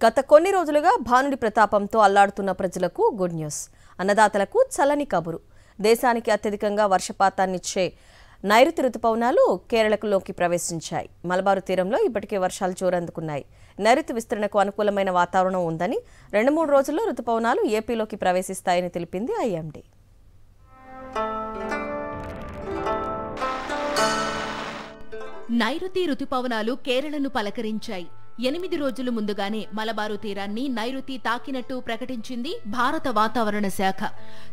గత కొన్ని రోజులుగా భానుడి ప్రతాపంతో అల్లాడుతున్న ప్రజలకు గుడ్ న్యూస్. అన్నదాతలకు చల్లని కబురు. దేశానికి అత్యధికంగా వర్షపాతాన్నిచ్చే నైరుతి రుతుపవనాలు కేరళలోకి ప్రవేశించాయి. మలబారు తీరంలో ఇప్పటికే వర్షాలు జోరందుకున్నాయి. నైరుతి విస్తరణకు అనుకూలమైన వాతావరణం ఉందని 2-3 రోజుల్లో రుతుపవనాలు ఏపీలోకి ప్రవేశిస్తాయని తెలిపింది ఐఎండీ. నైరుతి రుతుపవనాలు కేరళను పలకరించాయి. 8 రోజుల ముందుగానే మలబారు తీరాన్ని నైరుతి తాకినట్టు ప్రకటించింది భారత వాతావరణ శాఖ.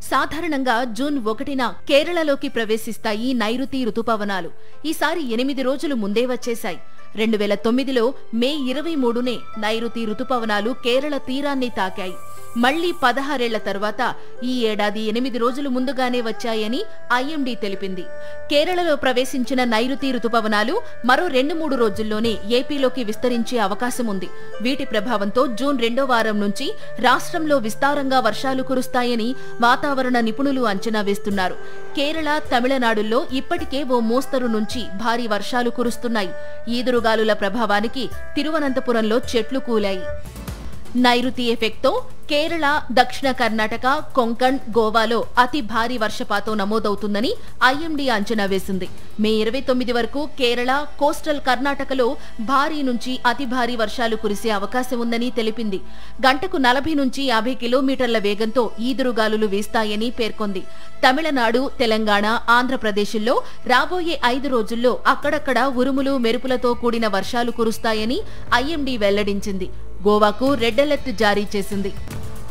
సాధారణంగా జూన్ 1న కేరళలోకి ప్రవేశిస్తాయి నైరుతి రుతుపవనాలు. ఈసారి 8 రోజులు ముందే వచ్చేశాయి. 2009లో మే 23నే నైరుతి రుతుపవనాలు కేరళ తీరాన్ని తాకాయి. మళ్లీ 16 ఏళ్ల తర్వాత ఈ ఏడాది 8 రోజులు ముందుగానే వచ్చాయని ఐఎండీ తెలిపింది. కేరళలో ప్రవేశించిన నైరుతి రుతుపవనాలు మరో 2-3 రోజుల్లోనే ఏపీలోకి విస్తరించే అవకాశం ఉంది. వీటి ప్రభావంతో జూన్ 2వ వారం నుంచి రాష్ట్రంలో విస్తారంగా వర్షాలు కురుస్తాయని వాతావరణ నిపుణులు అంచనా వేస్తున్నారు. కేరళ, తమిళనాడుల్లో ఇప్పటికే ఓ మోస్తరు నుంచి భారీ వర్షాలు కురుస్తున్నాయి. ఈదురుగాలుల ప్రభావానికి తిరువనంతపురంలో చెట్లు కూలాయి. నైరుతి ఎఫెక్ట్తో కేరళ, దక్షిణ కర్ణాటక, కొంకణ్, గోవాలో అతి భారీ వర్షపాతం నమోదవుతుందని ఐఎండీ అంచనా వేసింది. మే 29 వరకు కేరళ, కోస్టల్ కర్ణాటకలో భారీ నుంచి అతి భారీ వర్షాలు కురిసే అవకాశం ఉందని తెలిపింది. గంటకు 40 నుంచి 50 కిలోమీటర్ల వేగంతో ఈదురుగాలులు వీస్తాయని పేర్కొంది. తమిళనాడు, తెలంగాణ, ఆంధ్రప్రదేశ్లో రాబోయే 5 రోజుల్లో అక్కడక్కడ ఉరుములు, మెరుపులతో కూడిన వర్షాలు కురుస్తాయని ఐఎండీ వెల్లడించింది. గోవాకు రెడ్ అలర్ట్ జారీ చేసింది.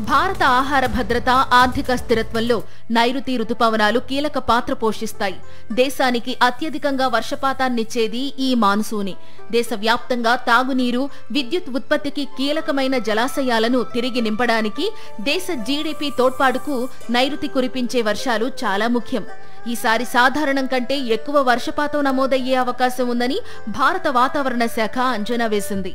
భారత ఆహార భద్రత, ఆర్థిక స్థిరత్వంలో నైరుతి రుతుపవనాలు కీలక పాత్ర పోషిస్తాయి. దేశానికి అత్యధికంగా వర్షపాతాన్నిచ్చేది ఈ మాన్సూనే. దేశవ్యాప్తంగా తాగునీరు, విద్యుత్ ఉత్పత్తికి కీలకమైన జలాశయాలను తిరిగి నింపడానికి, దేశ జీడీపీ తోడ్పాటుకు నైరుతి కురిపించే వర్షాలు చాలా ముఖ్యం. ఈసారి సాధారణం కంటే ఎక్కువ వర్షపాతం నమోదయ్యే అవకాశం ఉందని భారత వాతావరణ శాఖ అంచనా వేసింది.